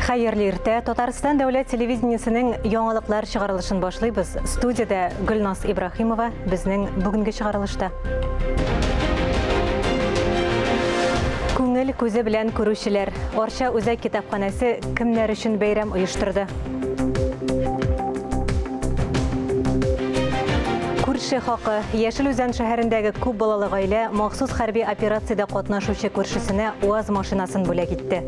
Хайырлы иртә, Татарстан дәүләт телевидениесенең яңалыклар чыгарылышын башлыйбыз. Студияда Гөлназ Ибрахимова безнең бүгенге чыгарылышта. Күңел күзе белән күрүчеләр, Орча үзәк китапханәсе кемнәр өчен бәйрәм оештырды? Күрше хакы, Яшел Үзән шәһәрендәге күп балалы гаилә махсус хәрби операциядә катнашучы күршесенә УАЗ машинасын бүләк итте.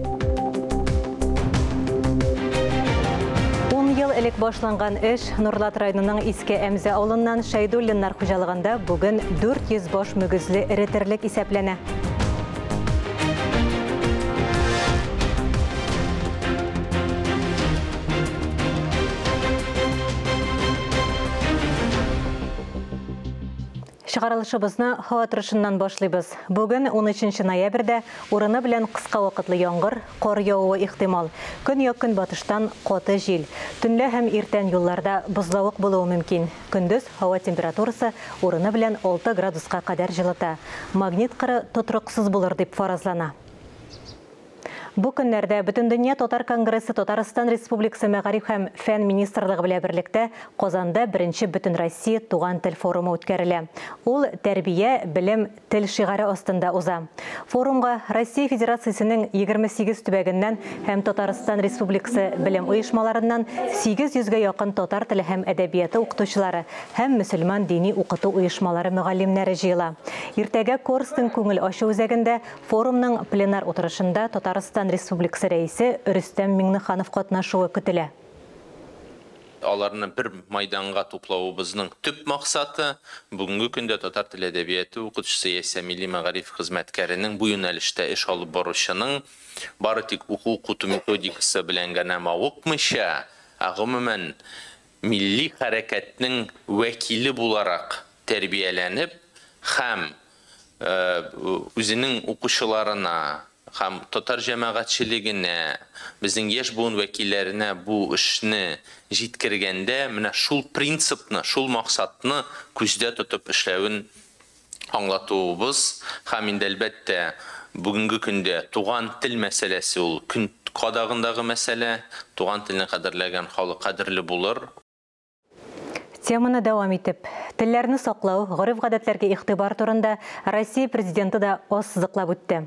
10 ел элек башланган эш Нурлат районының Иске Әмзә авылыннан Шәйдуллиннар хуҗалыгында бүген 400 баш мөгезле эретерлек исәпләнә. Чыгарылышыбызны һава торышыннан башлыйбыз. Бүген 13 ноябрьдә урыны белән кыска вакытлы яңгыр, кар явуы ихтимал. Көньяк-көнбатыштан каты җил. Төнлә һәм иртән юлларда бозлавык булуы мөмкин. Көндез һава температурасы урыны белән 6 градуска кадәр җылыта. Магнит кыры тотрыксыз булыр дип фаразлана. Бу көннәрдә Бөтендөнья Татар конгрессы Татарстан Республикасы Мәгариф һәм фән министрлыгы белән берлектә Казанда 1-нче Бөтен Россия туган тел форумы үткәрелә. Ул тәрбия, белем, тел шигары астында уза. Форумга Россия Федерациясенең 28 төбәгеннән һәм Татарстан Республикасы белем оешмаларыннан 800-гә якын татар теле һәм әдәбияты укытучылары һәм мөселман дини укыту оешмалары мөгаллимнәре җыела. Иртәгә Корстың күңел ачу үзәгендә форумның пленар утырышында Татарстан Республикасы рәисе Рөстәм Миңнеханов катнашуы көтелә. Аларны бер майданга туплауыбызның төп максаты бүгенге көндә татар теле әдәбияты укытучысы яисә милли мәгариф хезмәткәренең бу юнәлештә эш алып баручының бары тик укыту методикасы белән генә мавыкмыйча, гомумән милли хәрәкәтнең вәкиле буларак тәрбияләнеп һәм үзенең укучыларына һәм татар җәмәгатьчелегенә, безнең яшь буын вәкилләренә бу эшне җиткергәндә менә шул принципны, шул максатны күздә тотып эшләвен аңлатуыбыз һәм инде әлбәттә бүгенге көндә туган тел мәсьәләсе ул көн кадагындагы мәсьәлә, туган телне кадерләгән халык кадерле булыр. Теманы дәвам итеп, телләрне саклау, гореф-гадәтләргә игътибар турында Россия президенты да аз сызыклап үтте.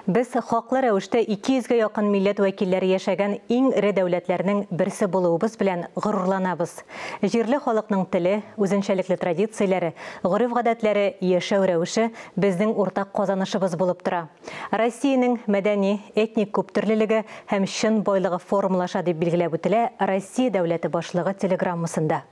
Без хаклы рәвештә 200-гә якын милләт вәкилләре яшәгән иң ире дәүләтләрнең берсе булуыбыз белән горурланабыз. Җирле халыкның теле, үзенчәлекле традицияләре, гореф-гадәтләре, яшәү рәвеше безнең уртак казанышыбыз булып тора. Россиянең мәдәни, этник күптөрлелеге һәм чын байлыгы формулаша дип билгеләп үтелә Россия дәүләте башлыгы телеграммасында.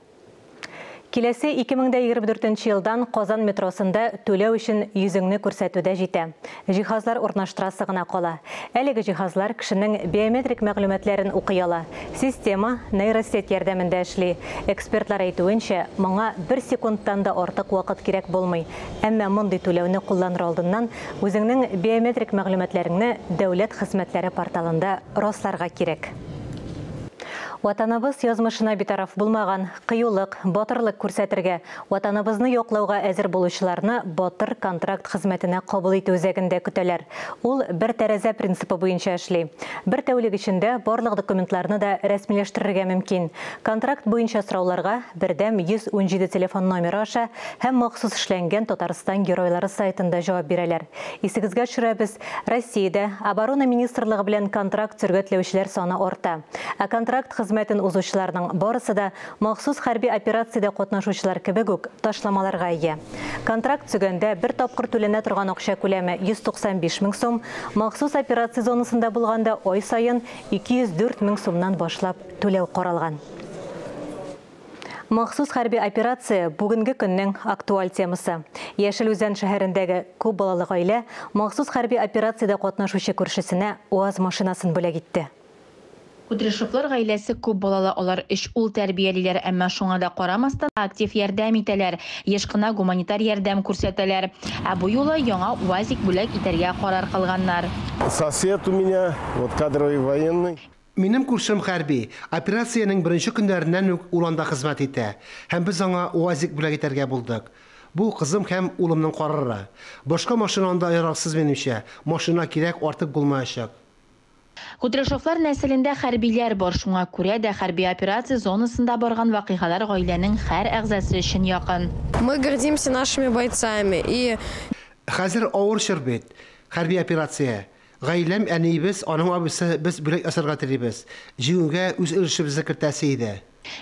Киләсе 2024 елдан Казан метросында түләү өчен йөзеңне күрсәтүдә җитә. Җиһазлар урнаштырасы гына кала. Әлеге җиһазлар кешенең биометрик мәгълүматларын укый ала. Система нейросет ярдәмендә эшли. Экспертлар әйтүенчә, моңа 1 секундтан да артык вакыт кирәк булмый. Әмма мондый түләүне кулланыр алдыннан үзеңнең биометрик мәгълүматларыңны дәүләт хезмәтләре порталында расларга кирәк. Ватаныбыз язмышына битараф булмаган, кыюлык, батырлык күрсәтергә, ватаныбызны яклауга әзер булучыларны батыр контракт хезмәтенә кабул итү үзәгендә көтәләр. Ул бер тәрәзә принципы буенча эшли. Бер тәүлек эчендә барлык документларны да рәсмиләштерергә мөмкин. Контракт буенча сорауларга бердәм 117 телефон номеры аша һәм махсус эшләнгән Татарстан геройлары сайтында җавап бирәләр. Исегезгә төшерәбез, Россиядә оборона министрлыгы белән контракт сөргәтләүчеләр саны арта. Контракт хезмәтен узучыларның барысы да махсус хәрби операциядә катнашучылар кебек үк ташламаларга ия. Контракт сөгәндә бер тапкыр түләнә торган акча күләме 195 мең сум, махсус операция зонасында булганда ай сайын 204 мең сумнан башлап түләү каралган. Махсус хәрби операция бүгенге көннең актуаль темасы. Яшел Үзән шәһәрендәге күп балалы гаилә махсус хәрби операциядә катнашучы күршесенә УАЗ машинасын бүләк итте. Кудряшовлар гаиләсе күп балалы, алар эш ул тәрбиялиләр, әмма шуңа да карамастан актив ярдәм итәләр, еш кына гуманитар ярдәм күрсәтәләр. Бу юлы яңа УАЗик бүләк итәргә карар кылганнар. Сосед у меня, вот кадровый военный. Минем күршем хәрби, операциянең беренче көннәреннән үк уланда хезмәт итә. Һәм без аңа УАЗик бүләк итәргә булдык. Бу кызым һәм улымның карары. Башка машинанда ярарсыз минемчә. Машина кирәк, артык булмаячак. Кудряшовлар нәселендә хәрбиләр бар, шуңа күрә дә хәрби операция зонасында барган вакыйгалар гаиләнең һәр әгъзасы өчен якын. Мы гордимся нашими бойцами и Хәзер авыр шәрбет, хәрби операция. Гаиләм әнибез, аның абысы без бүләк асырга телибез. Җиңүгә үз өлешебезне кертәсе иде.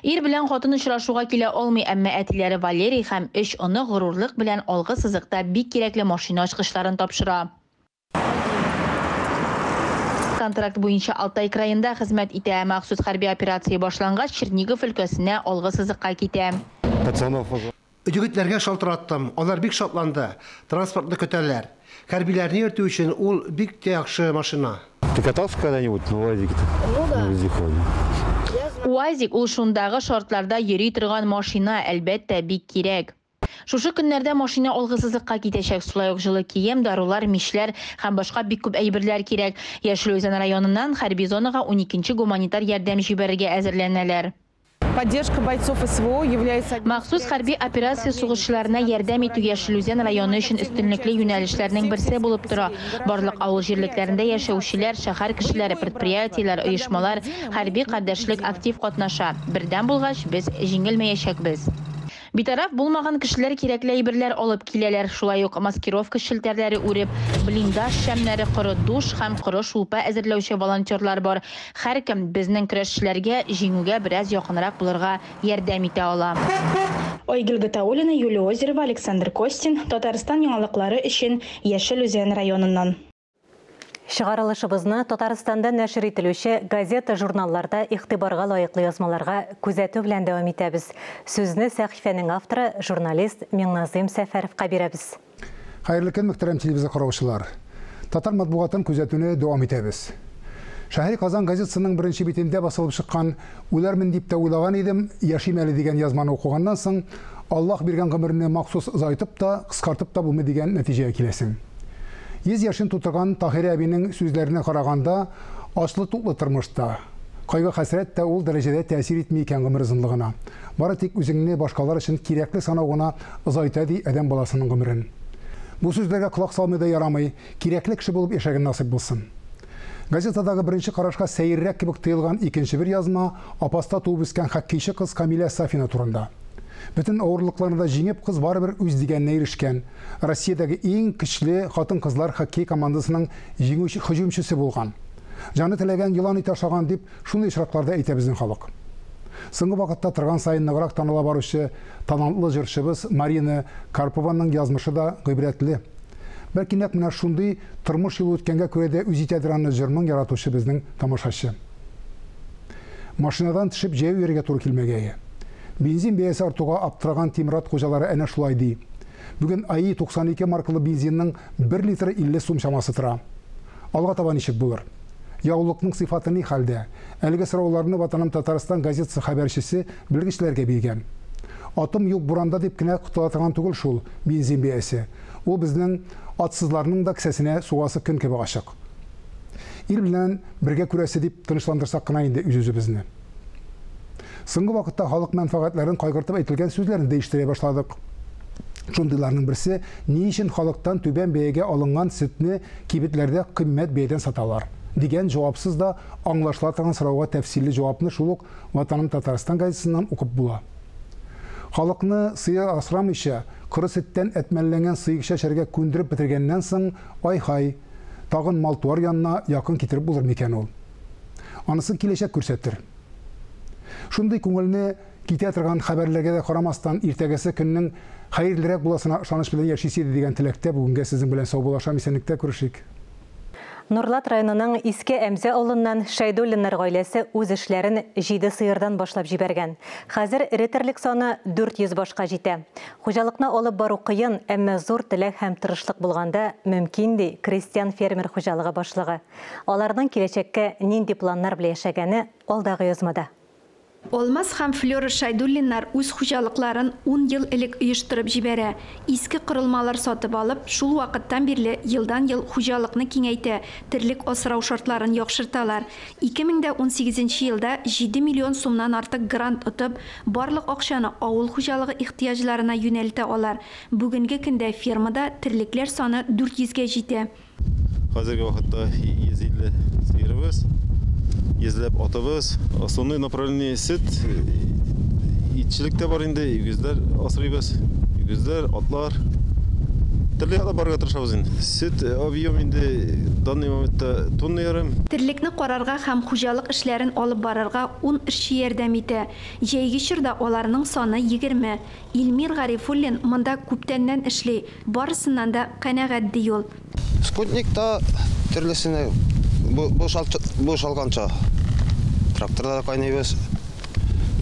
Ир белән хатын очрашуга килә алмый, әмма әтиләре Валерий һәм 3 оны горурлык белән алгы сызыкта бик кирәкле машина ачкычларын тапшыра. Контракт буенча Алтай краенда хезмәт итә, махсус хәрби операция башлангач Чернигов өлкәсенә алгы сызыкка китә. Җегетләргә шалтыраттым, алар бик шатланды. Транспортны көтәләр. Хәрбиләрне йөртү өчен ул бик яхшы машина. Ты катался когда-нибудь на УАЗике-то? Ну да. На вездеходе. УАЗик ул шундагы шартларда йөри торган машина, әлбәттә, бик кирәк. Шушы көннәрдә машина алгысызлыкка китәчәк, шулай ук җылы кием, дарулар, мишләр һәм башка бик күп әйберләр кирәк. Яшелүзән районыннан хәрби зонага 12-нче гуманитар ярдәм җибәрергә әзерләнәләр. Поддержка бойцов СВО является... Махсус хәрби операция сугышчыларына ярдәм итү Яшелүзән районы өчен өстенлекле юнәлешләрнең берсе булып тора. Барлык авыл җирлекләрендә яшәүчеләр, шәһәр кешеләре, предприятиеләр, оешмалар, хәрби кардәшлек актив катнаша. Бердәм булгач, без җиңелмәячәкбез. Битараф булмаган кешеләр кирәкле әйберләр алып киләләр. Шулай ук маскировка шелтәрләре үреп, блиндаж шәмнәре, коры душ һәм коры шулпа әзерләүче волонтерлар бар. Һәркем безнең көрәшчеләргә җиңүгә бераз якынрак булырга ярдәм итә ала. Ойгил Гатаулина, Юлия Озерова, Александр Костин, Татарстан яңалыклары өчен Яшелүзән районыннан. Шығарылышыбызны Татарстанда нәшер ителүче газета журналларда игътибарга лайыклы язмаларга күзәтү белән дәвам итәбез. Сүзне сәхифәнең авторы журналист Миңназым Сәфәровка бирәбез. Хәерле көн, мөхтәрәм телевизор караучылар. Татар матбугатын күзәтүне дәвам итәбез. Шәһри Казан газетасының беренче битендә басылып чыккан "Үләрмен" дип тә уйлаган идем, яшим әле дигән язманы укыганнан соң, Аллаһ биргән гомерне махсус озайтып та, кыскартып та булмый дигән нәтиҗәгә киләсең. 100 яшын тутырган Таһир әбинең сүзләренә караганда, ачлы-туклы тормышта, кайгы-хәсрәт тә ул дәрәҗәдә тәэсир итми икән гомер озынлыгына. Бары тик үзеңне башкалар өчен кирәкле санауына озайта ди адәм баласының гомерен. Бу сүзләргә колак салмый да ярамый, кирәкле кеше булып яшәгән насыйп булсын. Газетадагы беренче карашка сәеррәк кебек тыелган икенче бер язма апаста туып үскән хоккейчы кыз Камилә Сафина турында. Bütün авырлыкларында җиңеп кыз барыбер үз дигәненә ирешкән. Россиядәге иң көчле хатын-кызлар хоккей командасының җиңүче һөҗүмчесе булган. Җаны теләгән елан ите ашаган дип шундый очракларда әйтә безнең халык. Соңгы вакытта торган сайын ныграк таныла баручы талантлы җырчыбыз Марина Карпованың язмышы да гыйбрәтле. Бәлки нәкъ менә шундый тормыш юлы үткәнгә күрә дә үз итәдер аны җырның яратучы безнең тамашачы. Машинадан төшеп җәяү йөрергә туры килмәгәе. Бензин бәясе артуга аптыраган Тимрат хуҗалары әнә шулай ди. Бүген АИ 92 маркалы бензинның 1 литры 50 сум чамасы тора. Алга таба ничек булыр? Яулыкның сыйфаты ни хәлдә? Әлеге сорауларны Ватаным Татарстан газетасы хәбәрчесе белгечләргә биргән. Атым юк буранда дип кенә кутыла торган түгел шул бензин бәясе. Ул безнең атсызларның да кесәсенә сугасы көн кебек ачык. Ил белән бергә күрәсе дип тынычландырсак кына инде үз-үзебезне. Соңгы вакытта халык мәнфәгатьләрен кайгыртып әйтелгән сүзләрне değişтерә башладык. Шундыйларның берсе, ни өчен халыктан түбән бәягә алынган сөтне кибетләрдә кыйммәт бәядән саталар дигән җавапсыз да аңлашыла торган сорауга тәфсилле җавапны шул ук Ватаным Татарстан газетасыннан укып була. Халыкны сыйыр асрамыйча, кыры сөттән әтмәлләнгән сыйык шәшәргә күндереп бетергәннән соң, ай-хай, тагын мал-туар янына якын китереп булыр микән ул. Анысын киләчәк күрсәтер. Шундый күңелне китә торган хәбәрләргә дә карамастан, иртәгәсе көннең хәерлерәк буласына ышаныч белән яшисе дигән теләктә бүгенгә сезнең белән сау булашам, исәнлектә күрешик. Нурлат районының Иске Әмзә авылыннан Шәйдуллиннар гаиләсе үз эшләрен 7 сыйырдан башлап җибәргән. Хәзер ретерлек саны 400 башка җитә. Хуҗалыкны алып бару кыен, әмма зур теләк һәм тырышлык булганда мөмкин ди крестьян фермер хуҗалыгы башлыгы. Аларның киләчәккә нинди планнар белән яшәгәне алдагы язмада. Олмаз һәм Флёра Шәйдуллиннар үз хуҗалыкларын 10 ел элек оештырып җибәрә. Иске корылмалар сатып алып, шул вакыттан бирле елдан-ел хуҗалыкны киңәйтә, терлек асрау шартларын яхшырталар. 2018 елда 7 миллион сумнан артык грант отып, барлык акчаны авыл хуҗалыгы ихтыяҗларына юнәлтә алар. Бүгенге көндә фермада терлекләр саны 400 га җитә. Хәзерге вакытта 150 сыйырыбыз, езләп атыбыз. Основной направление сөт, итчелек тә бар инде, үгезләр асрыйбыз. Үгезләр, атлар. Төрле якта барырга тырышабыз инде. Сөт объем инде данный моментта тонна ярым. Тирлекне карарга һәм хуҗалык эшләрен алып барырга 10 эшче ярдәм итә. Җәйге чорда аларның саны 20. Илмир Гарифуллин монда күптәннән эшли. Барысыннан да канәгать ди ул. Спутникта төрлесенә бушалганча тракторда кайнайбыз.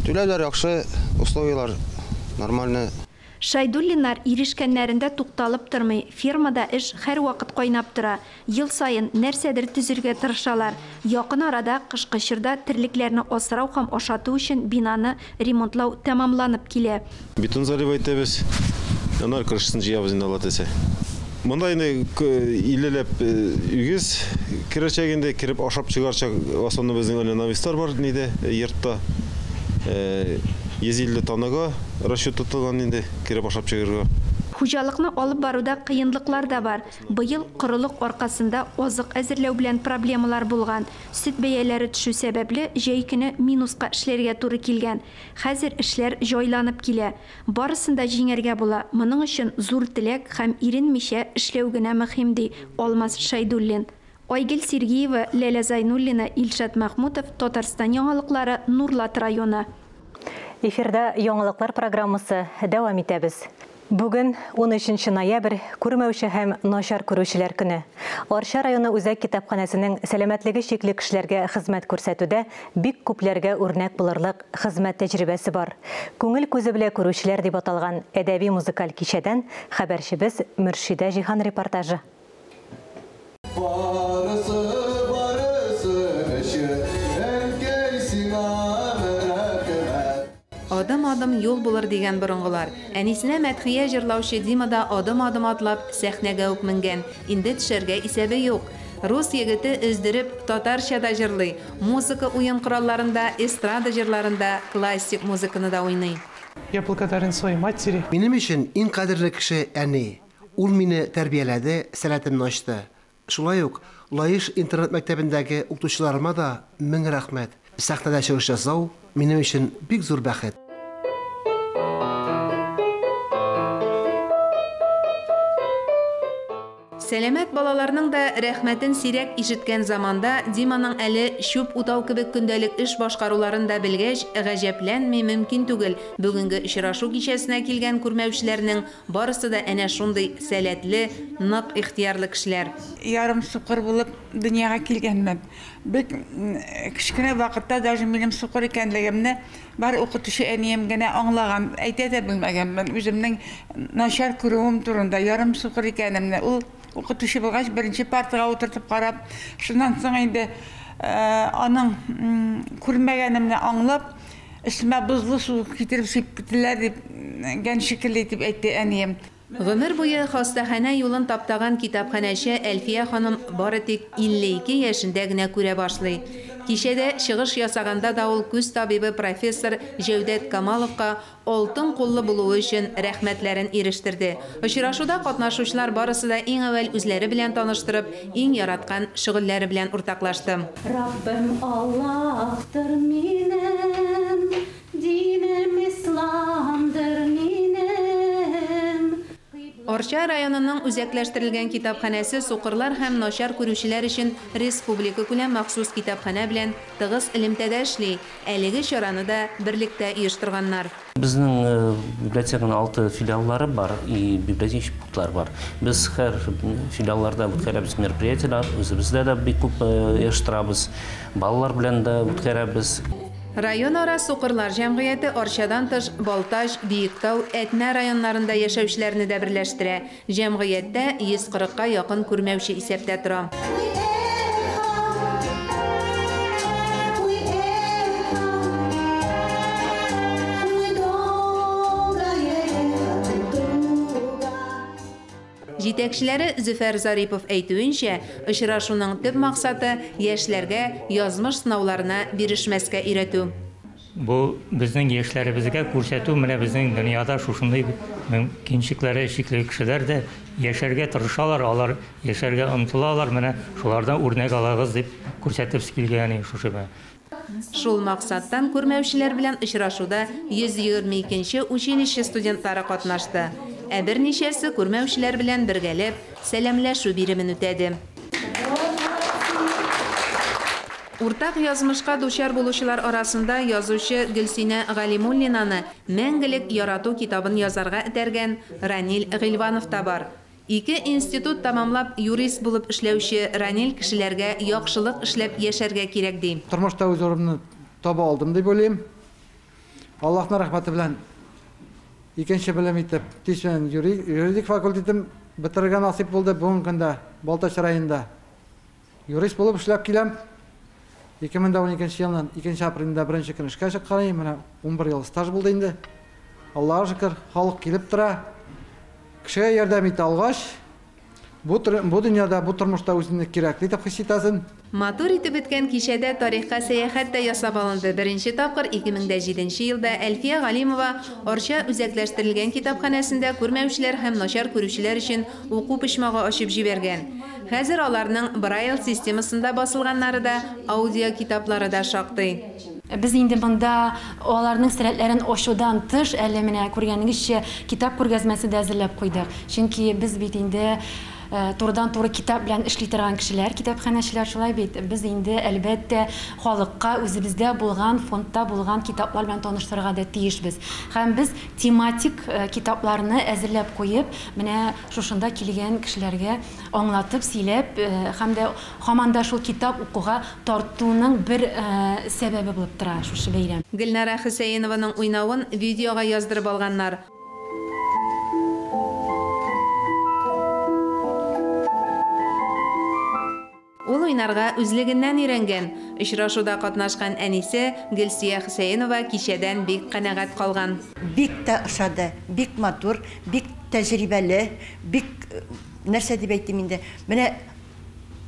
Түләүләр яхшы, условиялар нормальный. Шайдуллиннар ирешкәннәрендә тукталып тормый. Фермада эш һәр вакыт кайнап тора. Ел сайын нәрсәдер төзергә тырышалар. Якын арада кышкы чорда терлекләрне асрау һәм ашату өчен бинаны ремонтлау тәмамланып килә. Бетон заливать итәбез. Аннан крышасын җыябыз инде Алла тәсе. Монда инде илеләп үгез керәчәгендә кирип ашап чыгарчак основны безнең навистар бар ниде йортта. 150 тоннага расчет тотылган инде кирип ашап чыгарга. Хуҗалыкны алып баруда кыенлыклар да бар. Быел корылык аркасында азык әзерләү белән проблемалар булган. Сөт бәяләре төшү сәбәпле җәй көне минуска эшләргә туры килгән. Хәзер эшләр җайланып килә. Барысында җиңәргә була. Моның өчен зур теләк һәм иренмичә эшләү генә мөһим ди Алмаз Шайдуллин. Айгөл Сергеева, Ләлә Зайнуллина, Илшат Махмутов, Татарстан яңалыклары, Нурлат районы. Эфирда яңалыклар программасы дәвам итәбез. Бүген 13 ноябрь күрмәүче һәм начар күрүчеләр көне. Арча районы үзәк китапханәсенең сәламәтлеге шикле кешеләргә хезмәт күрсәтүдә бик күпләргә үрнәк булырлык хезмәт тәҗрибәсе бар. Күңел күзе белән күрүчеләр дип аталган әдәби музыкаль кичәдән хәбәрчебез Мөршидә Җиһан репортажы. Адым-адым юл булыр дигән борынгылар. Әнисенә мәдхия җырлаучы Дима да адым-адым атлап сәхнәгә үк менгән. Инде төшәргә исәбе юк. Рус егете өздереп татарчада җырлый. Музыка уен коралларында, эстрада җырларында классик музыканы да уйный. Я благодарен своей матери. Минем өчен иң кадерле кеше әни. Ул мине тәрбияләде, сәләтемне ачты. Шулай ук Лаеш интернет мәктәбендәге укытучыларыма да мең рәхмәт. Сәхнәдә чыгыш ясау минем өчен бик зур бәхет. Сәламәт балаларның да рәхмәтен сирәк ишеткән заманда Диманың әле шуп утау кебек көндәлек эш башкаруларын да белгәч, гаҗәпләнми мөмкин түгел. Бүгенге очрашу кичәсенә килгән күрмәүчеләрнең барысы да әнә шундый сәләтле, нык ихтиярлы кешеләр. Ярым сукыр булып дөньяга килгәнмен. Бик кичкенә вакытта даже минем сукыр икәнлегемне бар укытучы әнием генә аңлаган, әйтә дә белмәгәнмен. Үземнең начар күрүем турында ярым сукыр икәнемне ул укытучы булгач беренче партага утыртып карап, шуннан соң инде аның күрмәгәнемне аңлап, эшмә бузлы су китереп сипкәтләр дип гән шикелле дип әйтте әнием. Гомер буе хастаханә юлын таптаган китапханәче Әлфия ханым бары тик 52 яшендә генә күрә башлый. Кичәдә чыгыш ясаганда да ул күз табибы профессор Җәүдәт Камаловка алтын куллы булуы өчен рәхмәтләрен ирештерде. Очрашуда катнашучылар барысы да иң әввәл үзләре белән таныштырып, иң яраткан шөгыльләре белән уртаклашты. Раббим Аллаһтыр минем, динем исламдыр минем. Арча районының үзәкләштерелгән китапханәсе сукырлар һәм начар күрүчеләр өчен республика күләм махсус китапханә белән тыгыз элемтәдә эшли. Әлеге чараны да берлектә оештырганнар. Безнең библиотеканың 6 филиаллары бар и библиотечный пунктлар бар. Без һәр филиалларда үткәрәбез мероприятиеләр, үзебездә дә бик күп оештырабыз. Балалар белән дә үткәрәбез. Район ара сукырлар җәмгыяте Арчадан тыш Балташ, Биектау, Әтнә районнарында яшәүчеләрне дә берләштерә. Җәмгыятьтә 140-ка якын күрмәүче исәптә тора. Җитәкчеләре Зөфәр Зарипов әйтүенчә, очрашуның төп максаты яшьләргә язмыш сынауларына бирешмәскә өйрәтү. Бу безнең яшьләребезгә күрсәтү, менә безнең дөньяда шушындай мөмкинчекләре чикле кешеләр дә яшәргә тырышалар, алар яшәргә омтылалар, менә шулардан үрнәк алагыз дип күрсәтеп килгән шушы. Шул максаттан күрмәүчеләр белән очрашуда 122-нче училище студентлары катнашты. Ә берничәсе күрмәүчеләр белән бергәләп сәламләшү биремен үтәде. Уртак язмышка дучар булучылар арасында язучы Гөлсинә Галимуллинаны «Мәңгелек ярату» китабын язарга этәргән Ранил Гыйльванов та бар. 2 институт тамамлап юрист булып эшләүче Ранил кешеләргә яхшылык эшләп яшәргә кирәк ди. Тормышта үз урынымны таба алдым дип уйлыйм. Аллаһның рәхмәте белән икенче белем итеп тишен юридик факультетым бетергән насип булды. Бүгенге көндә Балтач районында юрист булып эшләп киләм. 2012 елның 2 апрелендә беренче көн эшкә чыкканым, менә 11 ел стаж булды инде. Аллаһка шөкер, халык килеп тора. Кешегә ярдәм итә алгач, бу дөньяда, бу тормышта үзенне кирәкле дип хис итәсен. Матур итеп беткән кичәдә тарихка сәяхәт тә ясап алынды. Беренче тапкыр 2007 елда Әлфия Галимова Арча үзәкләштерелгән китапханәсендә күрмәүчеләр һәм начар күрүчеләр өчен уку почмагы ачып җибәргән. Хәзер аларның Braille системасында басылганнары да, аудио китаплары да шактый. Biz инде монда аларның сәләтләрен ошудан тыш, әле менә күргәнегезчә китап күргәзмәсе дә әзерләп куйдык. Чөнки без бит инде турыдан-туры китап белән эшли торган кешеләр, китапханәчеләр шулай бит. Без инде әлбәттә халыкка үзебездә булган, фондта булган китаплар белән таныштырырга да тиешбез. Һәм без тематик китапларны әзерләп куеп, менә шушында килгән кешеләргә аңлатып, сөйләп, һәм дә һаман да шул китап укуга тартуның бер сәбәбе булып тора шушы бәйрәм. Гөлнара Хөсәенованың уйнавын видеога яздырып алганнар. Ул уйнарга үзлегеннән өйрәнгән. Очрашуда катнашкан әнисе Гөлсия Хөсәенова кичәдән бик канәгать калган. Бик тә ошады, бик матур, бик тәҗрибәле, бик нәрсә дип әйтим инде. Менә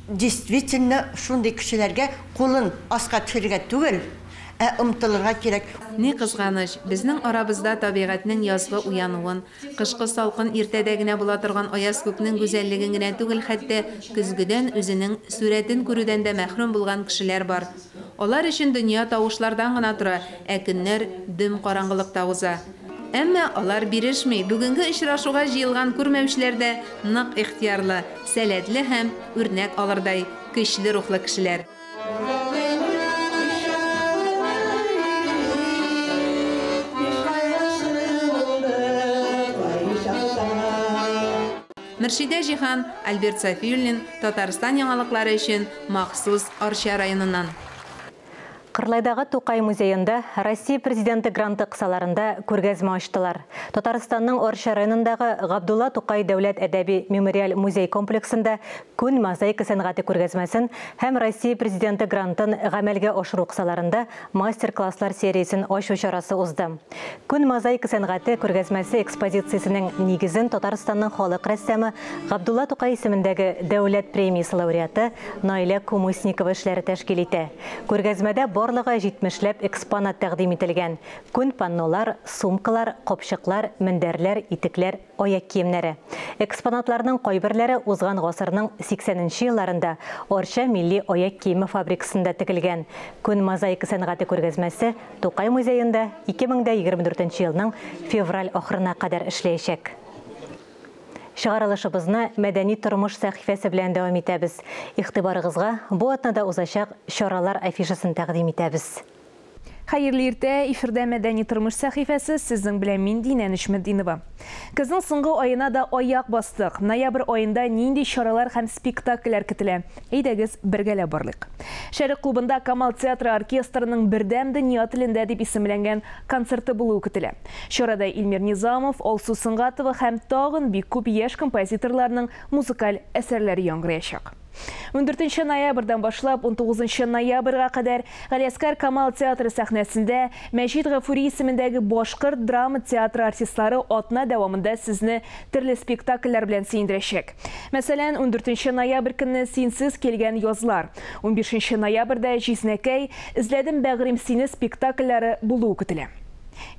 действительно шундый кешеләргә кулын аска төшерергә түгел, омтылырга кирәк. Ни кызганыч, безнең арабызда табигатьнең язгы уянуын, кышкы салкын иртәдә генә була торган аяз күкнең гүзәллеген генә түгел, хәтта көзгедән үзенең сурәтен күрүдән дә мәхрүм булган кешеләр бар. Алар өчен дөнья тавышлардан гына тора, ә көннәр дөм караңгылыкта уза. Әмма алар бирешми. Бүгенге очрашуга җыелган күрмәүчеләр дә нык ихтиярлы, сәләтле һәм үрнәк алырдай көчле рухлы кешеләр. Мөршидә Җиһан, Альберт Сафиуллин, Татарстан яңалыклары өчен махсус Арча районыннан. Кырлайдагы Тукай музейында Россия президенты гранты кысаларында күргәзмә ачтылар. Татарстанның Арча районындагы Габдулла Тукай дәүләт әдәби мемориаль музей комплексында күн мозаика сәнгате күргәзмәсен һәм Россия президенты грантын гамәлгә ашыру кысаларында мастер-класслар сериясын ачу чарасы узды. Күн мозаика сәнгате күргәзмәсе экспозициясенең нигезен Татарстанның халык рәссамы Габдулла Тукай исемендәге дәүләт премиясе лауреаты Наилә Кумысникова эшләре тәшкил итә. Күргәзмәдә барлыгы 70ләп экспонат тәкъдим ителгән. Күн паннолар, сумкалар, копчыклар, мендәрләр, итекләр, аяк киемнәре. Экспонатларның кайберләре узган гасырның 80нче елларында Арча милли аяк киеме фабрикасында тегелгән. Күн мозаика сәнгате күргәзмәсе Тукай музейында 2024 елның февраль ахырына кадәр эшләячәк. Чыгарылышыбызны мәдәни тормыш сәхифәсе белән дәвам итәбез. Игътибарыгызга бу атнада узачак чаралар афишасын тәкъдим итәбез. Хәерле иртә, эфирдә мәдәни тормыш сәхифәсе сезнең белән мин Динә Нишметдинова. Кызның соңгы аена да аяк бастык. Ноябрь аенда нинди чаралар һәм спектакльләр көтелә? Әйдәгез бергәләп барлык. Шәрык клубында Камал театры оркестрының бердәм дөнья телендә дип исемләнгән концерты булуы көтелә. Чарада Илмир Низамов, Алсу Сыңгатова һәм тагын бик күп яшь композиторларның музыкаль әсәрләре яңгыраячак. 14 ноябрдан башлап 19 ноябрга кадәр Галиаскар Камал театры сәхнәсендә Мәҗит Гафури исемендәге башкорт драма театры артистлары атна дәвамында сезне төрле спектакльләр белән сөендерәчәк. Мәсәлән, 14 ноябрь көнне Синсез килгән язлар, 15 ноябрьдә Җизнәкәй, Эзләдем бәгърем сине спектакльләре булу көтелә.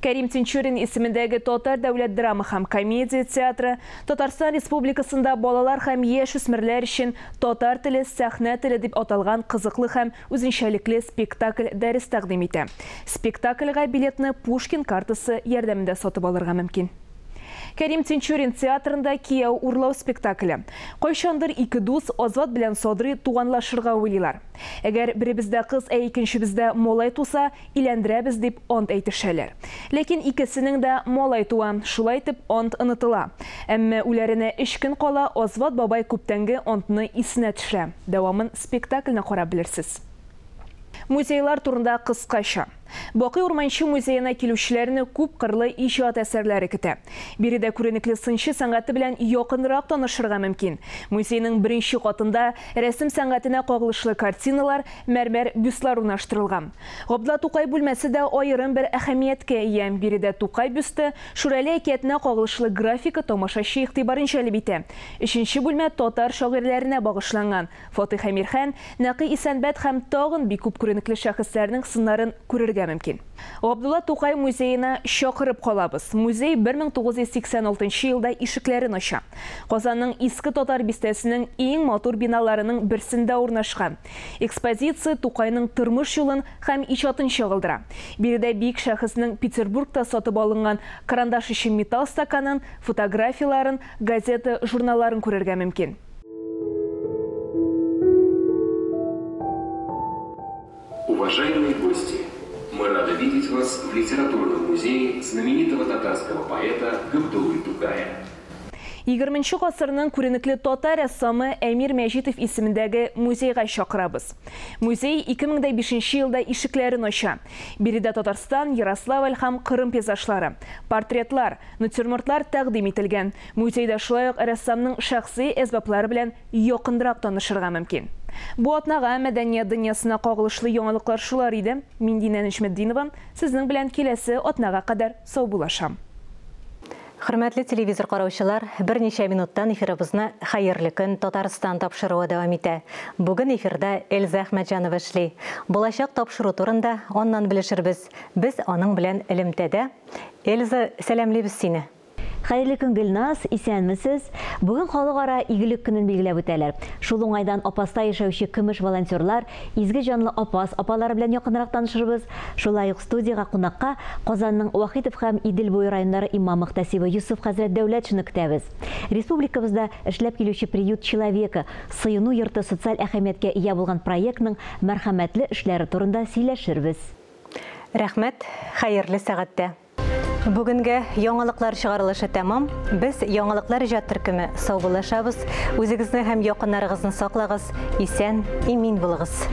Кәрим Тинчурин исемендәге Татар дәүләт драма һәм комедия театры Татарстан Республикасында балалар һәм яшүсмерләр өчен татар теле, сәхнә теле дип аталган кызыклы һәм үзенчәлекле спектакль дәрес тәкъдим итә. Спектакльгә билетны Пушкин картасы ярдәмендә сатып алырга мөмкин. Кәрим Тинчурин театрында Кияу урлау спектакле. Кайчандыр ике дус Азват белән Садрый туганлашырга уйлыйлар. Әгәр беребездә кыз, икенчебездә малай туса, иләндерәбез дип ант әйтешәләр. Ләкин икесенең дә малай туа, шулай итеп ант онытыла. Әмма үләренә 3 көн кала Азват бабай күптәнге антны исенә төшерә. Дәвамын спектакльне карап белерсез. Музейлар турында кыскача. Бакый Урманчы музеена килүчеләрне күп кырлы иҗат әсәрләре көтә. Биредә күренекле сынчы сәнгате белән якынрак танышырга мөмкин. Музейның беренче катында рәсем сәнгатенә кагылышлы картиналар, мәрмәр бюстлар урнаштырылган. Габдулла Тукай бүлмәсе дә аерым бер әһәмияткә ия. Биредә Тукай бюсты Шүрәле әкиятенә кагылышлы графика тамашачы игътибарын җәлеп итә. 3нче бүлмә татар шагыйрьләренә багышланган. Фатих Әмирхан, Нәкый Исәнбәт һәм тагын бик күп күренекле шәхесләрнең сыннарын күрергә мөмкин. Габдулла Тукай музеена чакырып калабыз. Музей 1986 елда ишекләрен ача. Казанның иске татар бистәсенең иң матур биналарының берсендә урнашкан. Экспозиция Тукайның тормыш юлын һәм иҗатын чагылдыра. Биредә бик шәхеснең Петербургта сатып алынган карандаш өчен металл стаканын, фотографияларын, газета, журналларын күрергә мөмкин. Уважаемые гости, мы рады видеть вас в литературном музее знаменитого татарского поэта Габдуллы Тукая. 20 гасырның күренекле татар рәссамы Әмир Мәҗитов исемендәге музейга чакырабыз. Музей 2005 елда ишекләрен ача. Биредә Татарстан, Ярославль һәм Кырым пейзажлары, портретлар, натюрмортлар тәкъдим ителгән. Музейда шулай ук рәссамның шәхси әсбаплары белән якынрак танышырга мөмкин. Бу атнага мәдәният дөньясына кагылышлы яңалыклар шулар иде. Мин Динә Нишметдинова, сезнең белән киләсе атнага кадәр сау булашам. Хөрмәтле телевизор караучылар, берничә минуттан эфирыбызны хәерле көн Татарстан тапшыруы дәвам итә. Бүген эфирда Эльза Әхмәтҗанова эшли. Булачак тапшыру турында аннан белешербез. Без аның белән элемтәдә. Эльза, сәламлебез сине. Хәерле көн Гөлназ, исәнмесез? Бүген халыкара игелек көнен билгеләп үтәләр. Шул уңайдан Апаста яшәүче көмеш волонтерлар, изге җанлы апалары белән якынрак танышырбыз. Шулай ук студиягә кунакка Казанның Вахитов һәм Идел буе районнары имам Мөхтәсибе Юсуф хәзрәт Дәүләтшины көтәбез. Республикабызда эшләп килүче приют человека, сыйыну йорты социаль әһәмияткә ия булган проектның мәрхәмәтле эшләре турында сөйләшербез. Рәхмәт, хәерле сәгатьтә. Бүгенге яңалыклар чыгарылышы тәмам. Без яңалыклар иҗат төркеме сау булашабыз. Үзегезне һәм якыннарыгызны саклагыз. Исән, имин булыгыз.